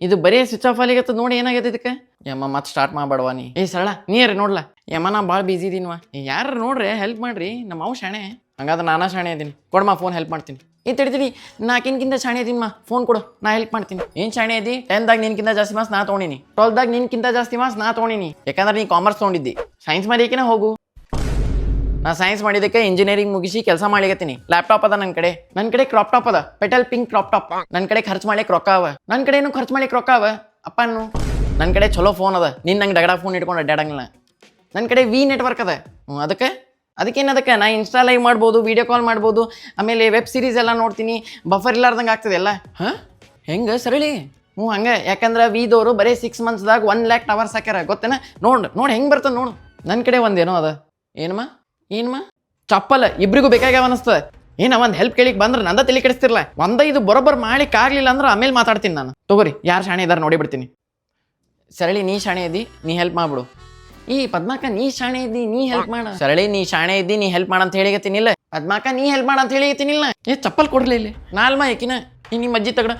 ಇದು ಬರೀ switch off ಆಲಿಗತ್ತ ನೋಡಿ ಏನಾಗೈತೆ ಇದಕ್ಕೆ ಯಮ್ಮ ಮತ್ತೆ ಸ್ಟಾರ್ಟ್ ಮಾಡಬೇಡವಾ ನೀ ಸರಳ ನೀರೇ ನೋಡ್ಲ ಯಮ್ಮ ನಾ ಭಾಳ ಬಿಸಿ ಇದೀನಿವಾ ಯಾರು ನೋಡ್ರಿ ಹೆಲ್ಪ್ ಮಾಡ್ರಿ ನಮ್ಮ ಅವು ಶಾಣೆ ಹಂಗಾದ್ರೆ ನಾನಾ ಶಾಣೆ ಇದೀನಿ ಕೊಡಮ್ಮ ಫೋನ್ ಹೆಲ್ಪ್ ಮಾಡ್ತೀನಿ ತಿಡ್ತೀನಿ ನಾಕಿನ್ಕಿಂತ ಶಾಣೆ ಇದೀನಿ ಫೋನ್ ಕೊಡು ನಾ ಹೆಲ್ಪ್ ಮಾಡ್ತೀನಿ ಏನು ಶಾಣೆ ಇದ್ದಿ 10ದಾಗ ನಿನ್ಕಿಂತ ಜಾಸ್ತಿ ಮಾರ್ಕ್ಸ್ ನಾ ತೊಗೊಂಡಿನಿ 12ದಾಗ ನಿನ್ಕಿಂತ ಜಾಸ್ತಿ ಮಾರ್ಕ್ಸ್ ನಾ ತೊಗೊಂಡಿನಿ ಯಾಕಂದ್ರೆ ನೀ ಕಾಮರ್ಸ್ ತೊಗೊಂಡಿದ್ದಿ ಸೈನ್ಸ್ ಮಾಡಿಕೇನ ಹೋಗು ನಾ ಸೈನ್ಸ್ ಮಾಡಿದ್ದಕ್ಕೆ ಇಂಜಿನಿಯರಿಂಗ್ ಮುಗಿಸಿ ಕೆಲಸ ಮಾಡಿಕತ್ತೀನಿ ಲ್ಯಾಪ್ಟಾಪ್ ಅದ ನನ್ನ ಕಡೆ ಕ್ರಾಪ್ ಟಾಪ್ ಅದ ಪೆಟಲ್ ಪಿಂಕ್ ಕ್ರಾಪ್ ಟಾಪ್ ನನ್ನ ಕಡೆ ಖರ್ಚು ಮಾಡ್ಲಿಕ್ಕೆ ರೊಕ್ಕ ಅವ ನನ್ನ ಕಡೆನು ಖರ್ಚು ಮಾಡ್ಲಿಕ್ಕೆ ರೊಕ್ಕ ಅವ ಅಪ್ಪನು ನನ್ನ ಕಡೆ ಚಲೋ ಫೋನ್ ಅದ ನಂಗೆ ಡಗಡ ಫೋನ್ ಇಟ್ಕೊಂಡು ಅಡ್ಡಾಡಂಗಿಲ್ಲ ನನ್ನ ಕಡೆ ವಿ ನೆಟ್ವರ್ಕ್ ಅದ ಅದಕ್ಕೇನದಕ್ಕೆ ನಾ ಇನ್ಸ್ಟಾ ಲೈವ್ ಮಾಡ್ಬೋದು ವಿಡಿಯೋ ಕಾಲ್ ಮಾಡ್ಬೋದು ಆಮೇಲೆ ವೆಬ್ ಸೀರೀಸ್ ಎಲ್ಲ ನೋಡ್ತೀನಿ ಬಫರ್ ಇಲ್ಲಾರ್ದಂಗೆ ಆಗ್ತದೆ ಎಲ್ಲ ಹೆಂಗೆ ಸರಳಿ ಹಂಗೆ ಯಾಕಂದ್ರೆ ವಿದವರು ಬರೀ 6 ಮಂತ್ಸ್ದಾಗ 1 lakh ಟವರ್ಸ್ ಹಾಕ್ಯಾರ ಗೊತ್ತೇನ ನೋಡಿ ಹೆಂಗೆ ಬರ್ತದೆ ನೋಡು ನನ್ನ ಕಡೆ ಒಂದೇನೋ ಅದ ಏನಮ್ಮ ಚಪ್ಪಲ್ ಇಬ್ರಿಗೂ ಬೇಕಾಗ್ಯಾವ ಅನಿಸ್ತದೆ ಒಂದು ಹೆಲ್ಪ್ ಕೇಳಿಕ್ ಬಂದ್ರೆ ನಂದ ತಲೆ ಕೆಡಿಸ್ತಿರ್ಲ ಇದು ಬರೋಬ್ಬರ್ ಮಾಡ್ಲಿಕ್ಕೆ ಆಗ್ಲಿಲ್ಲ ಅಂದ್ರೆ ಆಮೇಲೆ ಮಾತಾಡ್ತೀನಿ ನಾನು ತಗೋರಿ ಯಾರು ಶಾಣೆ ಇದಾರೆ ನೋಡಿ ಬಿಡ್ತೀನಿ ಸರಳಿ ನೀ ಶಾಣೆ ಇದ್ದಿ ನೀ ಹೆಲ್ಪ್ ಮಾಡ್ಬಿಡು ಪದ್ಮಾಕ ನೀ ಶಾಣೆ ಇದ್ದಿ ನೀ ಹೆಲ್ಪ್ ಮಾಡ ಸರಳಿ ನೀ ಶಾಣೆ ಇದ್ದಿ ನೀ ಹೆಲ್ಪ್ ಮಾಡಂತ ಹೇಳಿಗತ್ತೀನಿಲ್ಲ ಪದ್ಮಾಕ ನೀ ಹೆಲ್ಪ್ ಮಾಡಂತ ಹೇಳಿಗತ್ತೀನಿಲ್ಲ ಚಪ್ಪಲ್ ಕೊಡ್ಲಿ ಇಲ್ಲಿ ನಾಲ್ಮ ಏಕಿನ ನಿಮ್ಮ ಅಜ್ಜಿ ತಗಡ